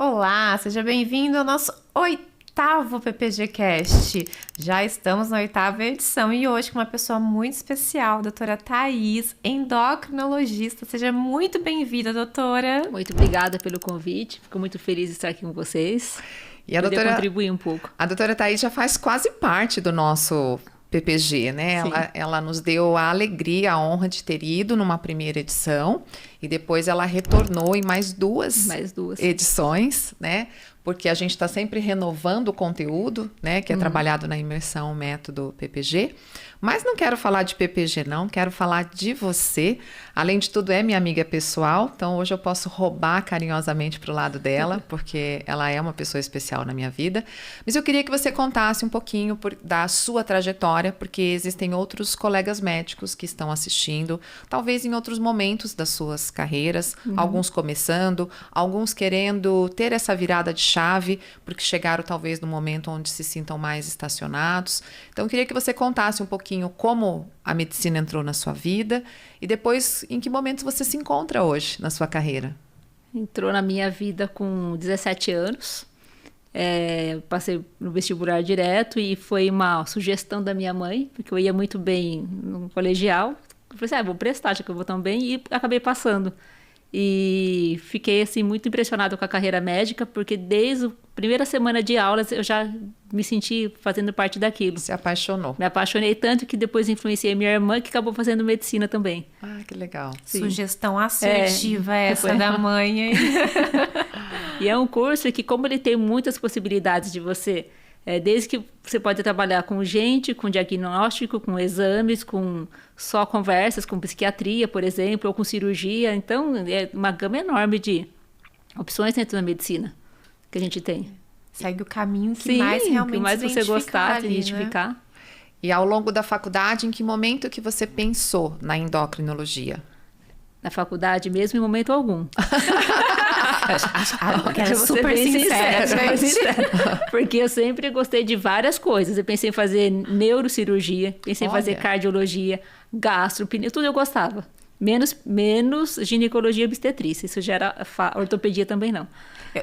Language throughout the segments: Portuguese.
Olá, seja bem-vindo ao nosso oitavo PPG Cast. Já estamos na oitava edição e hoje com uma pessoa muito especial, a doutora Thaís, endocrinologista. Seja muito bem-vinda, doutora. Muito obrigada pelo convite, fico muito feliz de estar aqui com vocês E a poder doutora, contribuir um pouco. a doutora Thaís já faz quase parte do nosso PPG, né? Sim. Ela nos deu a alegria, a honra de ter ido numa primeira edição e depois ela retornou em mais duas edições, né? Porque a gente está sempre renovando o conteúdo, né? Que é trabalhado na imersão método PPG. Mas não quero falar de PPG, não. Quero falar de você. Além de tudo, é minha amiga pessoal. Então, hoje eu posso roubar carinhosamente para o lado dela, porque ela é uma pessoa especial na minha vida. Mas eu queria que você contasse um pouquinho da sua trajetória, porque existem outros colegas médicos que estão assistindo, talvez em outros momentos das suas carreiras, alguns começando, alguns querendo ter essa virada de chave, porque chegaram talvez no momento onde se sintam mais estacionados. Então, eu queria que você contasse um pouquinho como a medicina entrou na sua vida e depois em que momentos você se encontra hoje na sua carreira. Entrou na minha vida com 17 anos, passei no vestibular direto e foi uma sugestão da minha mãe, porque eu ia muito bem no colegial. Eu falei assim, vou prestar, já que eu vou tão bem, e acabei passando. E fiquei assim muito impressionada com a carreira médica, porque desde a primeira semana de aulas eu já me senti fazendo parte daquilo. Se apaixonou. Me apaixonei tanto que depois influenciei minha irmã, que acabou fazendo medicina também. Ah, que legal. Sim. Sugestão assertiva essa da mãe, hein? E é um curso que, como ele tem muitas possibilidades de você... desde que você pode trabalhar com gente, com diagnóstico, com exames, com só conversas, com psiquiatria, por exemplo, ou com cirurgia. Então, é uma gama enorme de opções dentro da medicina que a gente tem. Segue o caminho que mais realmente que mais você gostar, se ali, identificar. Né? E ao longo da faculdade, em que momento que você pensou na endocrinologia? Na faculdade mesmo, em momento algum. Quero ser super sincera, porque eu sempre gostei de várias coisas. Eu pensei em fazer neurocirurgia, pensei em fazer cardiologia, gastro, tudo eu gostava. Menos ginecologia e obstetrícia. Isso já era ortopedia também não.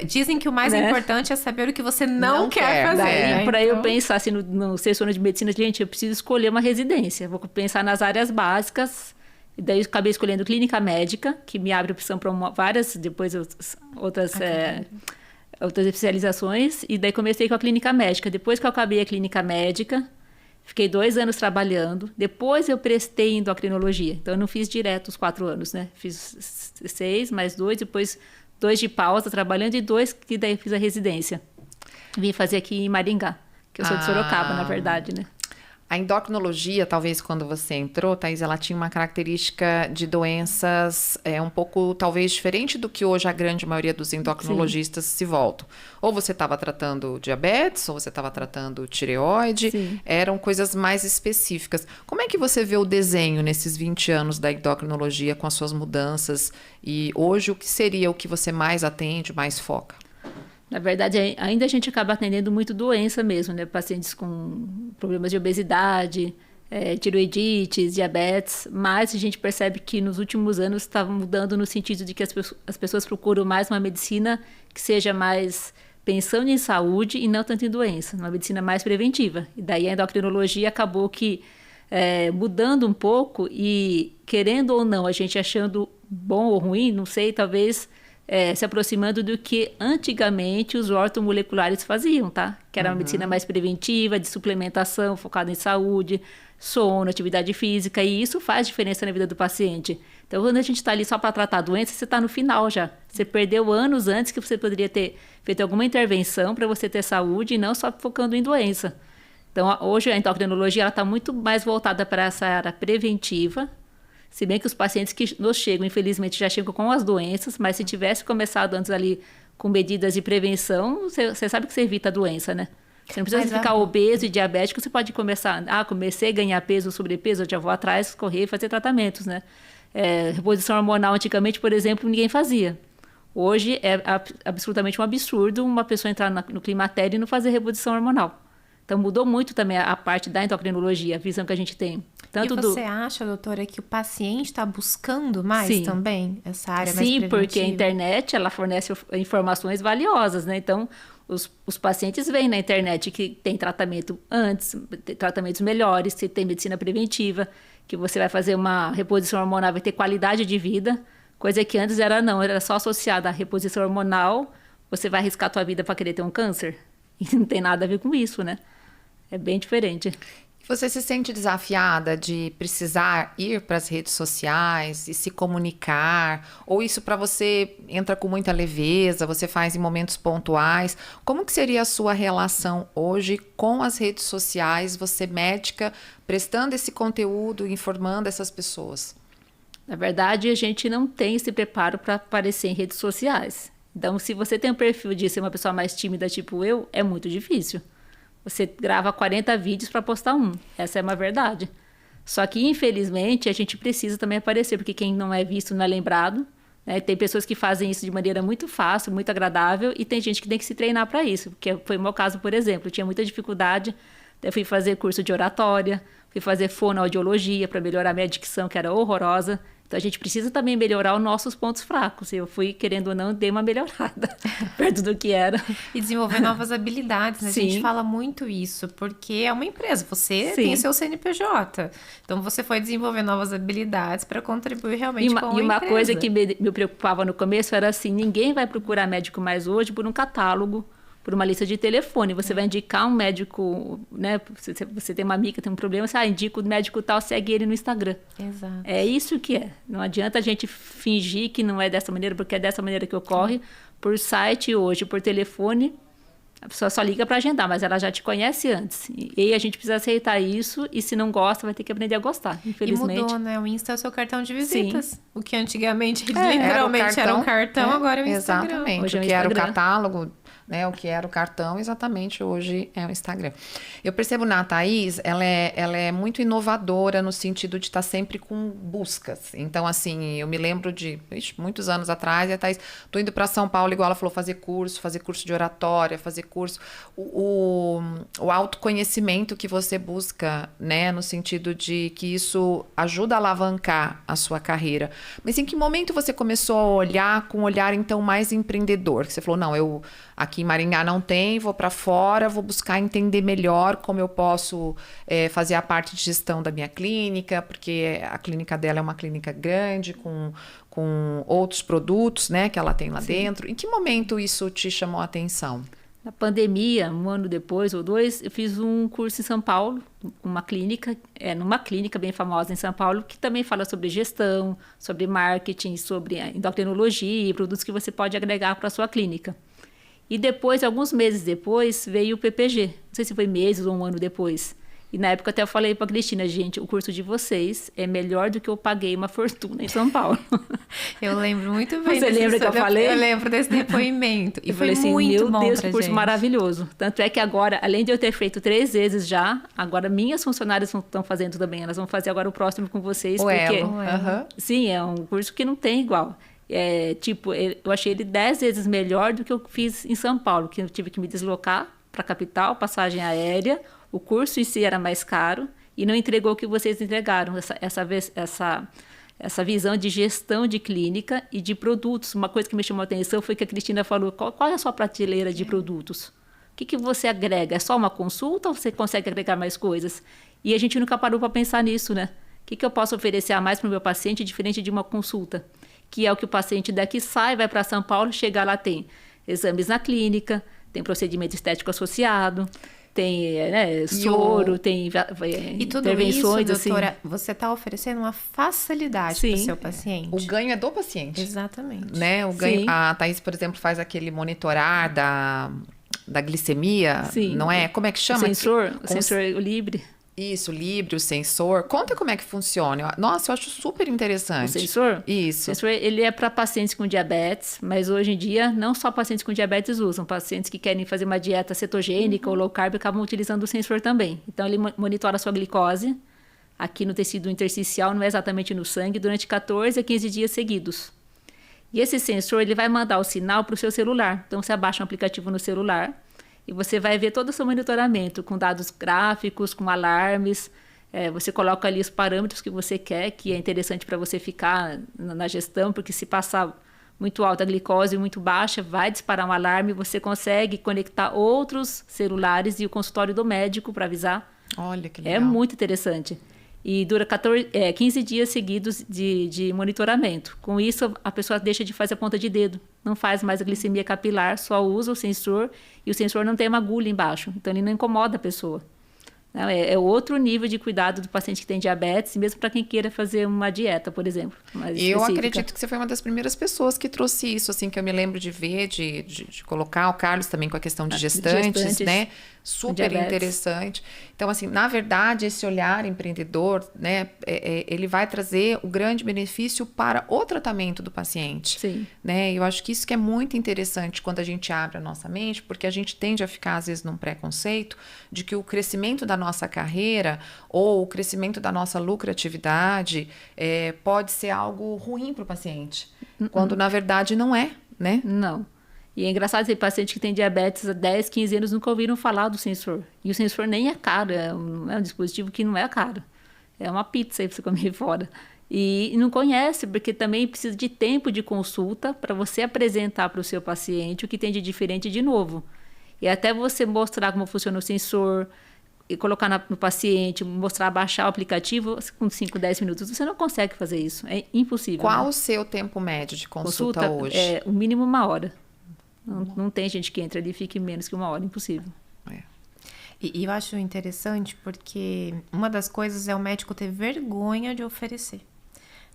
Dizem que o mais importante é saber o que você não quer fazer. Daí, para eu pensar assim, no sexto ano de medicina, gente, eu preciso escolher uma residência. Vou pensar nas áreas básicas. E daí eu acabei escolhendo clínica médica, que me abre opção para várias, depois outras especializações. E daí comecei com a clínica médica. Depois que eu acabei a clínica médica, fiquei 2 anos trabalhando. Depois eu prestei endocrinologia. Então eu não fiz direto os 4 anos, né? Fiz 6, mais 2, depois 2 de pausa trabalhando e 2 que daí fiz a residência. Vim fazer aqui em Maringá, que eu sou de Sorocaba, na verdade, né? A endocrinologia, talvez quando você entrou, Thaís, ela tinha uma característica de doenças um pouco, talvez, diferente do que hoje a grande maioria dos endocrinologistas se voltam. Ou você estava tratando diabetes, ou você estava tratando tireoide, eram coisas mais específicas. Como é que você vê o desenho nesses 20 anos da endocrinologia com as suas mudanças? E hoje, o que seria o que você mais atende, mais foca? Na verdade, ainda a gente acaba atendendo muito doença mesmo, né? Pacientes com problemas de obesidade, tiroidites, diabetes, mas a gente percebe que nos últimos anos está mudando no sentido de que as pessoas procuram mais uma medicina que seja mais pensando em saúde e não tanto em doença, uma medicina mais preventiva. E daí a endocrinologia acabou que mudando um pouco e, querendo ou não, a gente achando bom ou ruim, não sei, talvez... se aproximando do que antigamente os ortomoleculares faziam, tá? Que era uma medicina mais preventiva, de suplementação, focada em saúde, sono, atividade física, e isso faz diferença na vida do paciente. Então, quando a gente está ali só para tratar a doença, você está no final já. Você perdeu anos antes que você poderia ter feito alguma intervenção para você ter saúde e não só focando em doença. Então, hoje a endocrinologia está muito mais voltada para essa área preventiva. Se bem que os pacientes que nos chegam, infelizmente, já chegam com as doenças, mas se tivesse começado antes ali com medidas de prevenção, você sabe que você evita a doença, né? Você não precisa ficar obeso e diabético, você pode começar, comecei a ganhar peso, sobrepeso, eu já vou atrás, correr e fazer tratamentos, né? Reposição hormonal, antigamente, por exemplo, ninguém fazia. Hoje é absolutamente um absurdo uma pessoa entrar no climatério e não fazer reposição hormonal. Então mudou muito também a parte da endocrinologia, a visão que a gente tem. Tanto e você acha, doutora, que o paciente está buscando mais também essa área mais preventiva? Sim, porque a internet, ela fornece informações valiosas, né? Então, os pacientes veem na internet que tem tratamento antes, tratamentos melhores, que tem medicina preventiva, que você vai fazer uma reposição hormonal, vai ter qualidade de vida, coisa que antes era só associada à reposição hormonal, você vai arriscar a tua vida para querer ter um câncer? E não tem nada a ver com isso, né? É bem diferente. Você se sente desafiada de precisar ir para as redes sociais e se comunicar? Ou isso para você entra com muita leveza, você faz em momentos pontuais? Como que seria a sua relação hoje com as redes sociais, você médica, prestando esse conteúdo, informando essas pessoas? Na verdade, a gente não tem esse preparo para aparecer em redes sociais. Então, se você tem um perfil de ser uma pessoa mais tímida, tipo eu, é muito difícil. Você grava 40 vídeos para postar um. Essa é uma verdade. Só que, infelizmente, a gente precisa também aparecer, porque quem não é visto não é lembrado. Né? Tem pessoas que fazem isso de maneira muito fácil, muito agradável, e tem gente que tem que se treinar para isso. Porque foi o meu caso, por exemplo. Eu tinha muita dificuldade. Eu fui fazer curso de oratória, fui fazer fonoaudiologia para melhorar minha dicção, que era horrorosa. Então, a gente precisa também melhorar os nossos pontos fracos. Eu fui, querendo ou não, dei uma melhorada perto do que era. E desenvolver novas habilidades, né? A gente fala muito isso, porque é uma empresa, você tem o seu CNPJ. Então, você foi desenvolver novas habilidades para contribuir realmente com a empresa. E uma coisa que me preocupava no começo era assim, ninguém vai procurar médico mais hoje por um catálogo, por uma lista de telefone. Você vai indicar um médico, né? Você tem uma amiga, tem um problema, você indica o médico tal, segue ele no Instagram. Exato. É isso que é. Não adianta a gente fingir que não é dessa maneira, porque é dessa maneira que ocorre. Por site hoje, por telefone, a pessoa só liga para agendar, mas ela já te conhece antes. E a gente precisa aceitar isso, e se não gosta, vai ter que aprender a gostar, infelizmente. E mudou, né? O Insta é o seu cartão de visitas. O que antigamente, literalmente, era um cartão, agora é o Instagram. Exatamente. Hoje é o que era o Instagram. catálogo, né? O que era o cartão, exatamente, hoje é o Instagram. Eu percebo na Thaís, ela é muito inovadora no sentido de estar sempre com buscas. Então, assim, eu me lembro de muitos anos atrás, e a Thaís, tô indo para São Paulo, igual ela falou, fazer curso de oratória, fazer curso. O autoconhecimento que você busca, né? No sentido de que isso ajuda a alavancar a sua carreira. Mas em que momento você começou a olhar com um olhar, então, mais empreendedor? Que você falou, não, eu aqui em Maringá não tem, vou para fora, vou buscar entender melhor como eu posso fazer a parte de gestão da minha clínica, porque a clínica dela é uma clínica grande, com outros produtos, né, que ela tem lá dentro. Em que momento isso te chamou a atenção? Na pandemia, um ano depois ou dois, eu fiz um curso em São Paulo, numa clínica bem famosa em São Paulo, que também fala sobre gestão, sobre marketing, sobre endocrinologia e produtos que você pode agregar para a sua clínica. E depois, alguns meses depois, veio o PPG. Não sei se foi meses ou um ano depois. E na época até eu falei para a Cristina, gente, o curso de vocês é melhor do que eu paguei uma fortuna em São Paulo. Eu lembro muito bem. Você lembra que eu falei? Eu lembro desse depoimento. E foi assim, muito bom pra gente. Meu Deus, curso maravilhoso. Tanto é que agora, além de eu ter feito 3 vezes já, agora minhas funcionárias estão fazendo também. Elas vão fazer agora o próximo com vocês. Sim, é um curso que não tem igual. Eu achei ele 10 vezes melhor do que eu fiz em São Paulo, que eu tive que me deslocar para a capital, passagem aérea, o curso em si era mais caro e não entregou o que vocês entregaram, essa visão de gestão de clínica e de produtos. Uma coisa que me chamou a atenção foi que a Cristina falou, qual é a sua prateleira de produtos? O que você agrega? É só uma consulta ou você consegue agregar mais coisas? E a gente nunca parou para pensar nisso, né? O que eu posso oferecer a mais para o meu paciente diferente de uma consulta? Que é o que o paciente daqui sai, vai para São Paulo, chega lá, tem exames na clínica, tem procedimento estético associado, tem soro, tem e tudo intervenções. Isso, doutora, você está oferecendo uma facilidade para o seu paciente. O ganho é do paciente. Exatamente. Né? O ganho, a Thaís, por exemplo, faz aquele monitorar da glicemia, não é? Como é que chama? O sensor Libre. Isso, Libre, o sensor. Conta como é que funciona. Nossa, eu acho super interessante. O sensor? Isso. O sensor, ele é para pacientes com diabetes, mas hoje em dia não só pacientes com diabetes usam. Pacientes que querem fazer uma dieta cetogênica ou low carb acabam utilizando o sensor também. Então, ele monitora a sua glicose aqui no tecido intersticial, não é exatamente no sangue, durante 14 a 15 dias seguidos. E esse sensor, ele vai mandar o sinal para o seu celular. Então, você abaixa um aplicativo no celular e você vai ver todo o seu monitoramento, com dados gráficos, com alarmes, Você coloca ali os parâmetros que você quer, que é interessante para você ficar na gestão, porque se passar muito alta a glicose e muito baixa, vai disparar um alarme, você consegue conectar outros celulares e o consultório do médico para avisar. Olha que legal. É muito interessante. E dura 15 dias seguidos de monitoramento. Com isso, a pessoa deixa de fazer a ponta de dedo. Não faz mais a glicemia capilar, só usa o sensor. E o sensor não tem uma agulha embaixo. Então, ele não incomoda a pessoa. É outro nível de cuidado do paciente que tem diabetes, mesmo para quem queira fazer uma dieta, por exemplo. Eu acredito que você foi uma das primeiras pessoas que trouxe isso, assim, que eu me lembro de ver, de colocar. O Carlos também com a questão de gestantes, né? Super interessante. Então, assim, na verdade, esse olhar empreendedor, né, ele vai trazer o grande benefício para o tratamento do paciente. Sim. Né? Eu acho que isso que é muito interessante quando a gente abre a nossa mente, porque a gente tende a ficar, às vezes, num preconceito de que o crescimento da nossa carreira ou o crescimento da nossa lucratividade pode ser algo ruim para o paciente, quando, na verdade, não é, né? Não. E é engraçado ter paciente que tem diabetes há 10, 15 anos nunca ouviram falar do sensor. E o sensor nem é caro, é um dispositivo que não é caro. É uma pizza aí para você comer fora. E não conhece, porque também precisa de tempo de consulta para você apresentar para o seu paciente o que tem de diferente de novo. E até você mostrar como funciona o sensor, e colocar no paciente, mostrar, baixar o aplicativo, com 5, 10 minutos, você não consegue fazer isso. É impossível. Qual né? o seu tempo médio de consulta hoje? É o mínimo 1 hora. Não tem gente que entra ali e fique menos que 1 hora, impossível. E eu acho interessante porque uma das coisas é o médico ter vergonha de oferecer.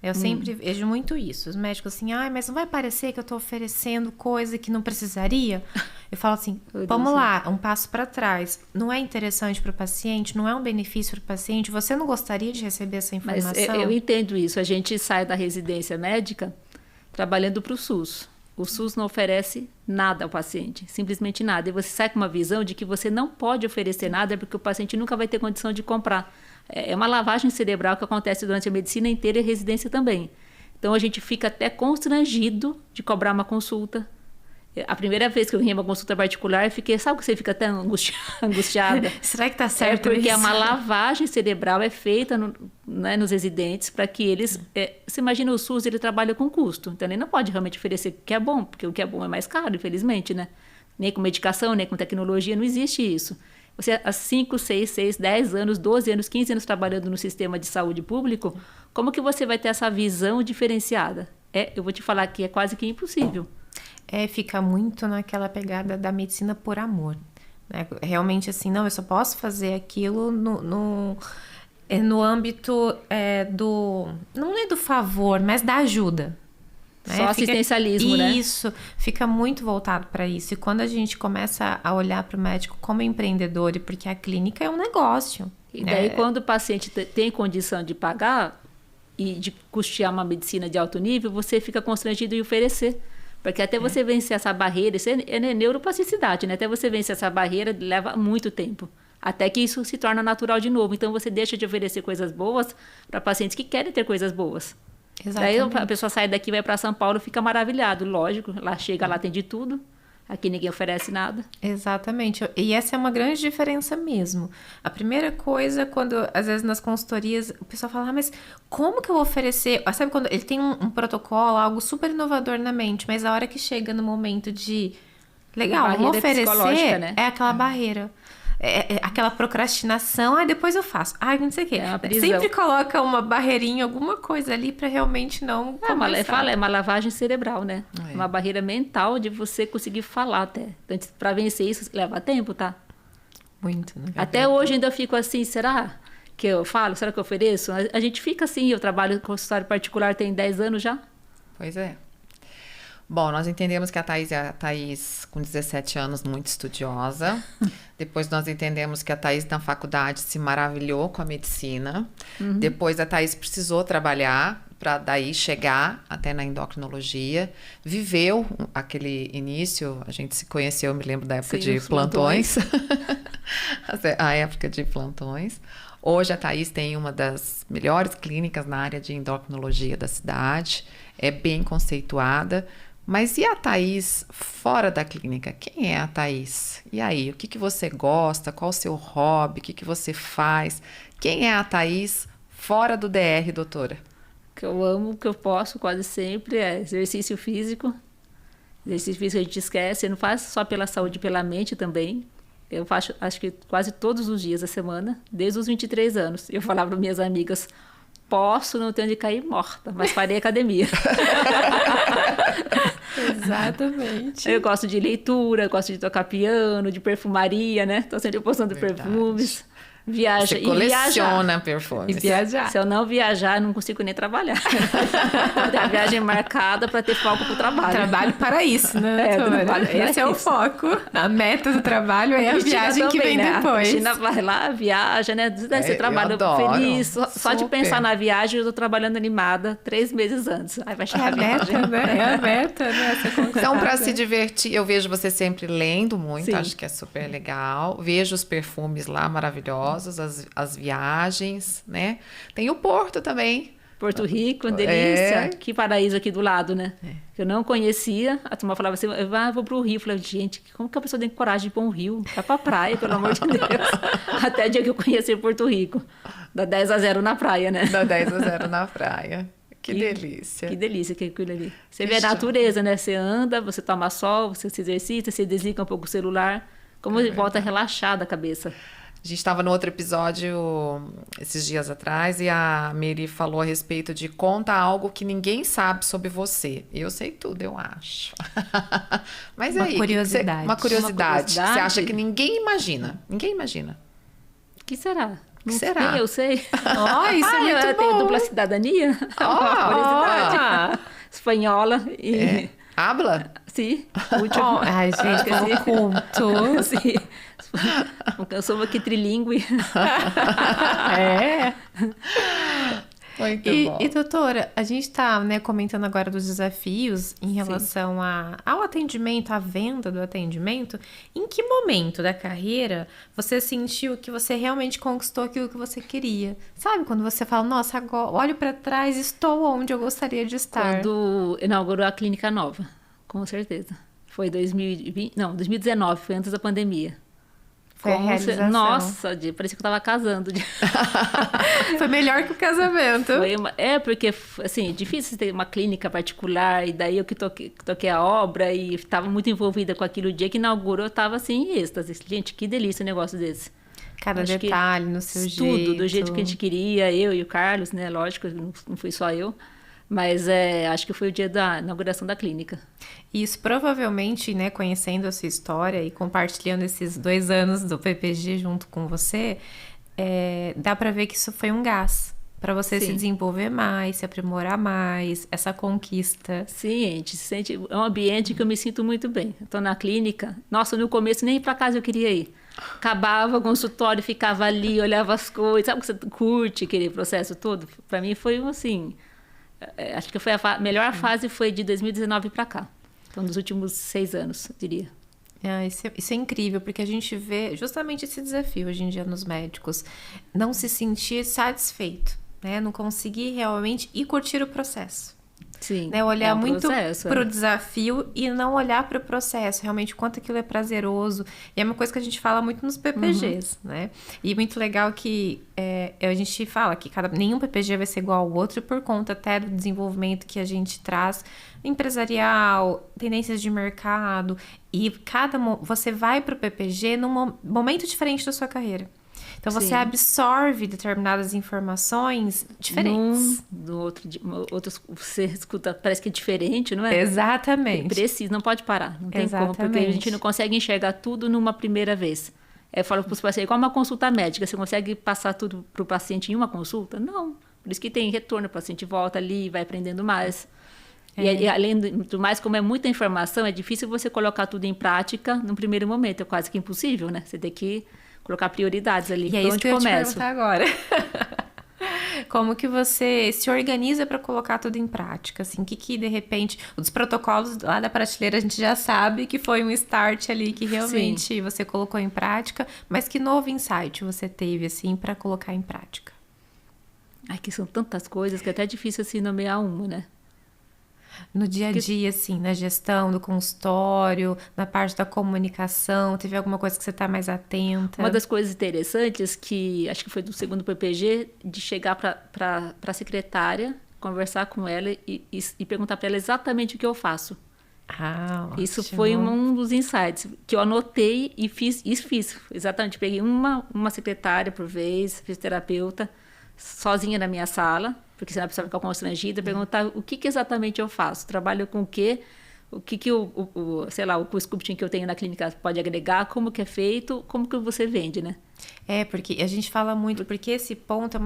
Eu sempre vejo muito isso. Os médicos assim, mas não vai parecer que eu estou oferecendo coisa que não precisaria? Eu falo assim, vamos lá, um passo para trás. Não é interessante para o paciente? Não é um benefício para o paciente? Você não gostaria de receber essa informação? Mas eu entendo isso. A gente sai da residência médica trabalhando para o SUS. O SUS não oferece nada ao paciente, simplesmente nada. E você sai com uma visão de que você não pode oferecer nada porque o paciente nunca vai ter condição de comprar. É uma lavagem cerebral que acontece durante a medicina inteira e a residência também. Então, a gente fica até constrangido de cobrar uma consulta. A primeira vez que eu vim a uma consulta particular, eu fiquei, sabe que você fica até angustiada? Será que tá certo porque isso? uma lavagem cerebral é feita nos residentes para que eles... você imagina o SUS, ele trabalha com custo. Então, ele não pode realmente oferecer o que é bom, porque o que é bom é mais caro, infelizmente, né? Nem com medicação, nem com tecnologia, não existe isso. Você há 5, 6, 10 anos, 12 anos, 15 anos trabalhando no sistema de saúde público, como que você vai ter essa visão diferenciada? Eu vou te falar que é quase que impossível. Fica muito naquela pegada da medicina por amor. Né? Realmente assim, não, eu só posso fazer aquilo no âmbito do... Não é do favor, mas da ajuda. Só assistencialismo, né? Isso, fica muito voltado para isso. E quando a gente começa a olhar para o médico como empreendedor, porque a clínica é um negócio. E daí, quando o paciente tem condição de pagar e de custear uma medicina de alto nível, você fica constrangido em oferecer. Porque até você vencer essa barreira, isso é neuroplasticidade, né? Até você vencer essa barreira leva muito tempo. Até que isso se torna natural de novo. Então, você deixa de oferecer coisas boas para pacientes que querem ter coisas boas. Exatamente. Daí a pessoa sai daqui, vai para São Paulo, fica maravilhado, lógico. Lá chega, lá tem de tudo. Aqui ninguém oferece nada. Exatamente. E essa é uma grande diferença mesmo. A primeira coisa, quando às vezes nas consultorias o pessoal fala, mas como que eu vou oferecer? Sabe quando ele tem um protocolo, algo super inovador na mente, mas a hora que chega no momento de legal, vamos oferecer, né? É aquela barreira. Aquela procrastinação, depois eu faço. Não sei o quê. Sempre coloca uma barreirinha, alguma coisa ali para realmente não começar. É uma lavagem cerebral, né? Uma barreira mental de você conseguir falar até. Então, para vencer isso, leva tempo, tá? Muito. Né? Até hoje ainda fico assim, será que eu falo? Será que eu ofereço? A gente fica assim, eu trabalho com consultório particular tem 10 anos já. Pois é. Bom, nós entendemos que a Thaís com 17 anos, muito estudiosa. Depois nós entendemos que a Thaís na faculdade se maravilhou com a medicina. Depois a Thaís precisou trabalhar para daí chegar até na endocrinologia. Viveu aquele início, a gente se conheceu, eu me lembro da época de plantões. A época de plantões. Hoje a Thaís tem uma das melhores clínicas na área de endocrinologia da cidade. É bem conceituada, Mas e a Thaís fora da clínica? Quem é a Thaís? E aí, o que você gosta? Qual o seu hobby? O que você faz? Quem é a Thaís fora do DR, doutora? O que eu amo, o que eu posso quase sempre é exercício físico. Exercício físico a gente esquece, eu não faço só pela saúde, pela mente também. Eu faço, acho que quase todos os dias da semana, desde os 23 anos. Eu falava para minhas amigas, posso não ter onde cair morta, mas farei academia. Exatamente. Eu gosto de leitura, gosto de tocar piano, de perfumaria, né? Tô sempre postando perfumes. Viaja. Você coleciona perfumes. E viajar. Se eu não viajar, eu não consigo nem trabalhar. A viagem é marcada para ter foco pro trabalho. Trabalho para isso, né? Esse é o foco. A meta do trabalho é a viagem que vem depois. A Cristina vai lá, viaja, né? Você trabalha feliz. Só de pensar na viagem, eu tô trabalhando animada 3 meses antes. Aí vai chegar a meta, né? É a meta, né? Então, para se divertir, eu vejo você sempre lendo muito. Sim. Acho que é super legal. Vejo os perfumes lá maravilhosos. As viagens, né? Tem o Porto também. Porto Rico, delícia. Que paraíso aqui do lado, né? Eu não conhecia. A turma falava assim, vou pro Rio. Eu falei, gente, como que a pessoa tem coragem de ir para um rio? Vai pra praia, pelo amor de Deus. Até o dia que eu conheci Porto Rico. Dá 10-0 na praia, né? Dá 10-0 na praia. Que delícia. Que delícia que é aquilo ali. Você vê a natureza, né? Você anda, você toma sol, você se exercita, você desliga um pouco o celular. Como volta relaxada a cabeça. A gente estava no outro episódio esses dias atrás e a Mary falou a respeito de conta algo que ninguém sabe sobre você. Eu sei tudo, eu acho. Mas uma curiosidade. Uma curiosidade. Você acha que ninguém imagina. Ninguém imagina. O que será? O que será? Eu sei. Isso é muito eu bom. tenho dupla cidadania. Uma curiosidade. Espanhola e... Habla? Sim. Ai, gente, como culto. Sim. Eu sou aqui trilingue. Muito bom. E doutora, a gente está, né, comentando agora dos desafios em relação ao atendimento, à venda do atendimento. Em que momento da carreira você sentiu que você realmente conquistou aquilo que você queria? Sabe, quando você fala, nossa, agora olho para trás, estou onde eu gostaria de estar. Quando inaugurou a clínica nova, com certeza. Foi 2019, foi antes da pandemia. Foi a realização. Nossa, parecia que eu tava casando. Foi melhor que o casamento. Porque, assim, é difícil ter uma clínica particular, e daí eu que toquei a obra e estava muito envolvida com aquilo. O dia que inaugurou, eu estava assim, em êxtase. Gente, que delícia um negócio desse. Cada detalhe no seu jeito. Tudo, do jeito que a gente queria, eu e o Carlos, né? Lógico, não fui só eu. Mas acho que foi o dia da inauguração da clínica. Isso provavelmente, né, conhecendo a sua história e compartilhando esses 2 anos do PPG junto com você, dá para ver que isso foi um gás para você se desenvolver mais, se aprimorar mais, essa conquista. Sim, a gente se sente, é um ambiente que eu me sinto muito bem. Estou na clínica, nossa, no começo nem para casa eu queria ir. Acabava o consultório, ficava ali, olhava as coisas, sabe que você curte aquele processo todo? Para mim foi assim... Acho que foi a melhor fase foi de 2019 para cá. Então, nos últimos 6 anos, eu diria. Isso é incrível, porque a gente vê justamente esse desafio hoje em dia nos médicos. Não se sentir satisfeito, né? Não conseguir realmente ir curtir o processo. Sim, né? Olhar muito para o desafio e não olhar para o processo, realmente o quanto aquilo é prazeroso. E é uma coisa que a gente fala muito nos PPGs, né? E muito legal que a gente fala que nenhum PPG vai ser igual ao outro por conta até do desenvolvimento que a gente traz empresarial, tendências de mercado. E você vai para o PPG num momento diferente da sua carreira. Então, você absorve determinadas informações diferentes. Outros você escuta, parece que é diferente, não é? Exatamente. Precisa, não pode parar. Não tem como, porque a gente não consegue enxergar tudo numa primeira vez. Eu falo para os pacientes, igual uma consulta médica, você consegue passar tudo para o paciente em uma consulta? Não. Por isso que tem retorno, o paciente volta ali, vai aprendendo mais. E além do mais, como é muita informação, é difícil você colocar tudo em prática no primeiro momento. É quase que impossível, né? Você tem que colocar prioridades ali. E é isso que eu ia te perguntar agora. Como que você se organiza para colocar tudo em prática? Assim, que de repente, os protocolos lá da prateleira a gente já sabe que foi um start ali que realmente você colocou em prática, mas que novo insight você teve assim para colocar em prática? Ai, que são tantas coisas que é até difícil assim nomear uma, né? No dia a dia, assim, na gestão do consultório, na parte da comunicação, teve alguma coisa que você está mais atenta? Uma das coisas interessantes que, acho que foi do segundo PPG, de chegar para a secretária, conversar com ela e perguntar para ela exatamente o que eu faço. Isso ótimo. foi um dos insights que eu anotei e fiz. Exatamente, peguei uma secretária por vez, fisioterapeuta, sozinha na minha sala, porque senão a pessoa fica constrangida, perguntar o que exatamente eu faço, trabalho com o quê, o que sei lá, o sculpting que eu tenho na clínica pode agregar, como que é feito, como que você vende, né? Porque a gente fala muito, porque esse ponto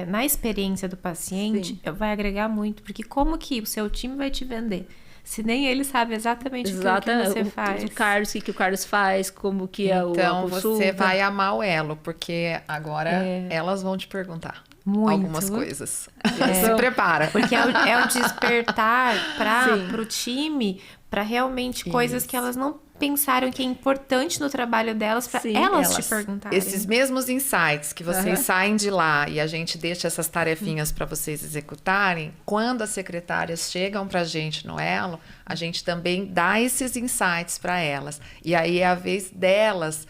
na experiência do paciente, vai agregar muito, porque como que o seu time vai te vender? Se nem ele sabe exatamente o que você faz. O que o Carlos faz, como que é a consulta. Então, você vai amar o Elo, porque agora elas vão te perguntar algumas coisas. Se prepara. Porque é o despertar para o time, para realmente coisas que elas não pensaram que é importante no trabalho delas, para elas te perguntarem. Esses mesmos insights que vocês saem de lá e a gente deixa essas tarefinhas para vocês executarem, quando as secretárias chegam para a gente no Elo, a gente também dá esses insights para elas. E aí é a vez delas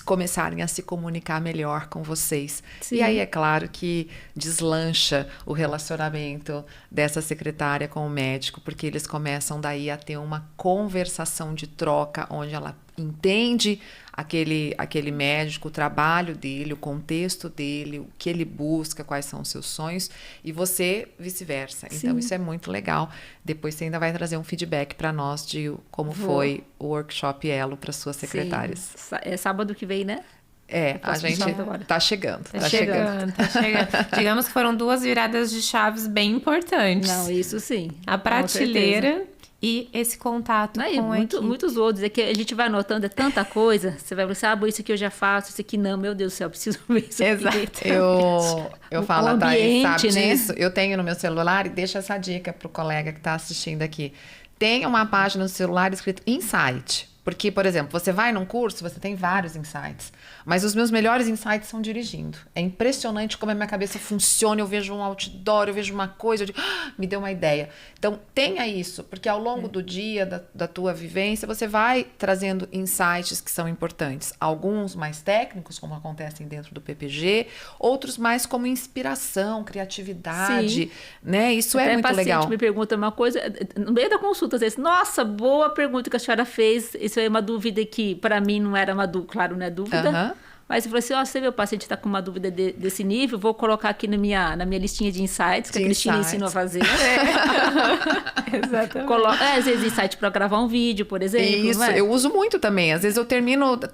começarem a se comunicar melhor com vocês. Sim. E aí é claro que deslancha o relacionamento dessa secretária com o médico, porque eles começam daí a ter uma conversação de troca, onde ela entende aquele médico, o trabalho dele, o contexto dele, o que ele busca, quais são os seus sonhos, e você vice-versa. Sim. Então isso é muito legal. Depois você ainda vai trazer um feedback para nós de como foi o workshop Elo para suas secretárias. Sim. É sábado que vem, né? A gente tá chegando. Tá chegando. Digamos que foram 2 viradas de chaves bem importantes. Não, isso sim. A prateleira e esse contato com a equipe. Muitos outros. É que a gente vai anotando, é tanta coisa. Você vai pensar, isso aqui eu já faço, isso aqui não. Meu Deus do céu, eu preciso ver isso aqui. Eu falo, a Thaís sabe né? disso. Eu tenho no meu celular, e deixo essa dica pro colega que tá assistindo aqui. Tem uma página no celular escrito Insight. Porque, por exemplo, você vai num curso, você tem vários insights. Mas os meus melhores insights são dirigindo. É impressionante como a minha cabeça funciona. Eu vejo um outdoor, eu vejo uma coisa, eu digo, me deu uma ideia. Então, tenha isso, porque ao longo do dia, da tua vivência, você vai trazendo insights que são importantes. Alguns mais técnicos, como acontecem dentro do PPG, outros mais como inspiração, criatividade. Né? Isso é muito legal. O paciente me pergunta uma coisa, no meio da consulta, às vezes, nossa, boa pergunta que a senhora fez. Isso é uma dúvida que, para mim, não era uma dúvida, claro, não é dúvida. Mas você falou assim, você vê, o paciente está com uma dúvida desse nível, vou colocar aqui na minha listinha de insights, que a Cristina ensinou a fazer. Exatamente. Às vezes insight para gravar um vídeo, por exemplo. Isso, eu uso muito também. Às vezes eu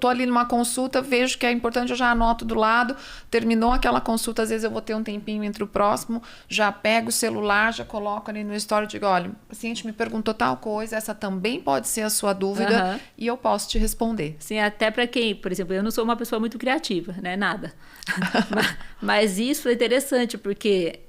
tô ali numa consulta, vejo que é importante, eu já anoto do lado, terminou aquela consulta, às vezes eu vou ter um tempinho entre o próximo, já pego o celular, já coloco ali no story e digo, olha, o paciente me perguntou tal coisa, essa também pode ser a sua dúvida e eu posso te responder. Sim, até para quem, por exemplo, eu não sou uma pessoa muito criativa, né? Nada. mas isso é interessante, porque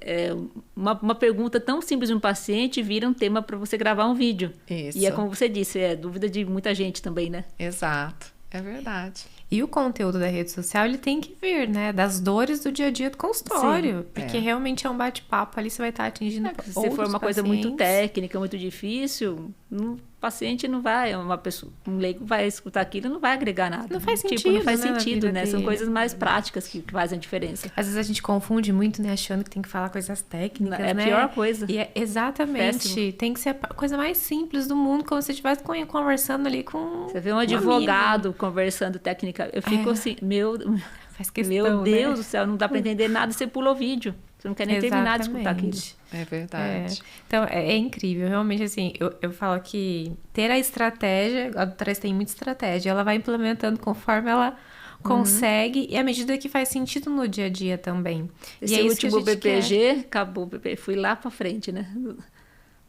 uma pergunta tão simples de um paciente vira um tema para você gravar um vídeo. Isso. E é como você disse, é dúvida de muita gente também, né? Exato, é verdade. E o conteúdo da rede social, ele tem que vir, né? Das dores do dia a dia do consultório. Sim, porque realmente é um bate-papo ali, você vai estar atingindo outros pacientes. Se for uma coisa muito técnica, muito difícil, o paciente não vai, um leigo vai escutar aquilo e não vai agregar nada. Não faz sentido, não faz sentido, né? Dele. São coisas mais práticas que fazem a diferença. Às vezes a gente confunde muito, né? Achando que tem que falar coisas técnicas, né? É a pior coisa. E exatamente. Péssimo. Tem que ser a coisa mais simples do mundo, como se você estivesse conversando ali com Você vê um advogado conversando técnica. Eu fico assim, meu Deus do céu, não dá para entender nada, você pula o vídeo. Você não quer nem terminar de escutar aquilo. É verdade. Então, é incrível. Realmente, assim, eu falo que ter a estratégia, a Thaís tem muita estratégia, ela vai implementando conforme ela consegue e à medida que faz sentido no dia a dia também. Esse último BPG, acabou o BPG, fui lá para frente, né?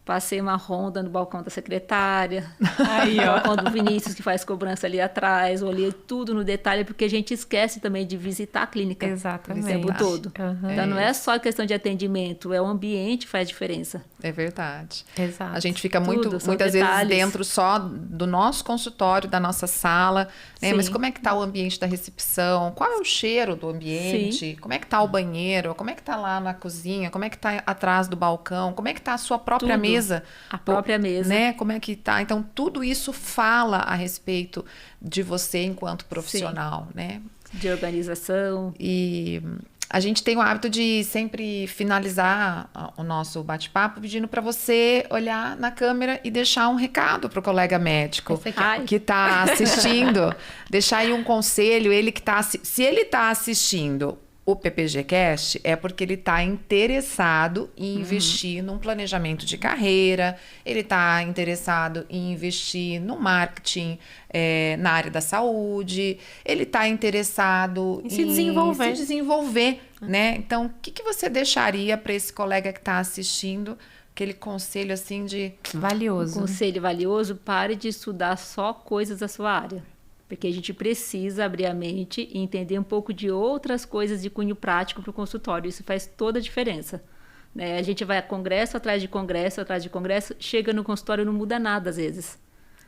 Passei uma ronda no balcão da secretária, no balcão do Vinícius, que faz cobrança ali atrás, olhei tudo no detalhe, porque a gente esquece também de visitar a clínica o tempo todo. Então, não é só questão de atendimento, é o ambiente que faz diferença. É verdade. Exato. A gente fica muitas vezes dentro só do nosso consultório, da nossa sala, né? Mas como é que está o ambiente da recepção? Qual é o cheiro do ambiente? Sim. Como é que está o banheiro? Como é que está lá na cozinha? Como é que está atrás do balcão? Como é que está a sua própria mesa mesa. A própria mesa. Né? Como é que tá? Então, tudo isso fala a respeito de você enquanto profissional, né? De organização. E a gente tem o hábito de sempre finalizar o nosso bate-papo pedindo para você olhar na câmera e deixar um recado para o colega médico que está assistindo. Deixar aí um conselho, se ele está assistindo o PPG-Cast, é porque ele está interessado em investir num planejamento de carreira, ele está interessado em investir no marketing, na área da saúde, ele está interessado em se desenvolver, né? Então, o que você deixaria para esse colega que está assistindo? Aquele conselho assim de valioso. Um conselho valioso: pare de estudar só coisas da sua área. Porque a gente precisa abrir a mente e entender um pouco de outras coisas de cunho prático para o consultório. Isso faz toda a diferença. Né? A gente vai a congresso atrás de congresso, chega no consultório e não muda nada às vezes.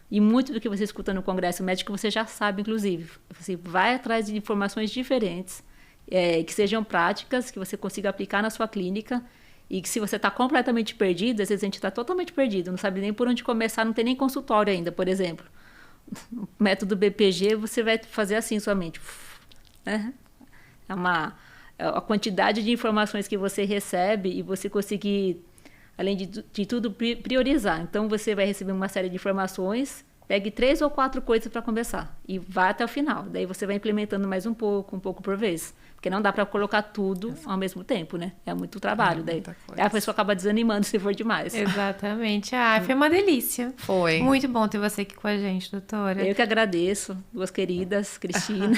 E muito do que você escuta no congresso médico você já sabe, inclusive. Você vai atrás de informações diferentes, que sejam práticas, que você consiga aplicar na sua clínica. E que se você está completamente perdido, às vezes a gente está totalmente perdido, não sabe nem por onde começar, não tem nem consultório ainda, por exemplo. O método BPG, você vai fazer assim somente. Né? A quantidade de informações que você recebe e você conseguir, além de tudo, priorizar. Então, você vai receber uma série de informações, pegue 3 ou 4 coisas para começar e vá até o final. Daí você vai implementando mais um pouco por vez. Porque não dá para colocar tudo ao mesmo tempo, né? É muito trabalho. Daí a pessoa acaba desanimando se for demais. Exatamente. Foi uma delícia. Foi. Muito bom ter você aqui com a gente, doutora. Eu que agradeço. Duas queridas, Cristina,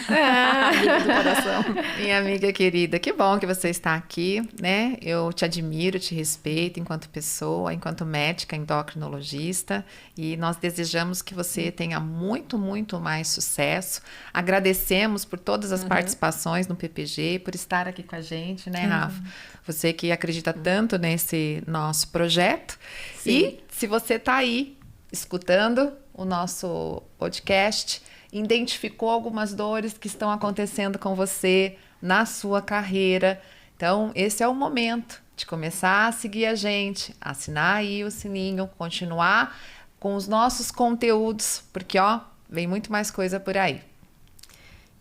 amiga do coração. Minha amiga querida, que bom que você está aqui, né? Eu te admiro, te respeito enquanto pessoa, enquanto médica, endocrinologista. E nós desejamos que você tenha muito, muito mais sucesso. Agradecemos por todas as participações no PPG, por estar aqui com a gente, né, Rafa? Você que acredita tanto nesse nosso projeto. Sim. E se você está aí escutando o nosso podcast, identificou algumas dores que estão acontecendo com você na sua carreira, então esse é o momento de começar a seguir a gente, assinar aí o sininho, continuar com os nossos conteúdos, porque vem muito mais coisa por aí.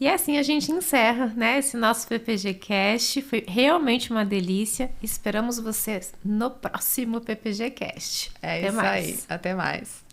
E assim a gente encerra, né, esse nosso PPG Cast. Foi realmente uma delícia. Esperamos vocês no próximo PPG Cast. Até mais. Aí. Até mais.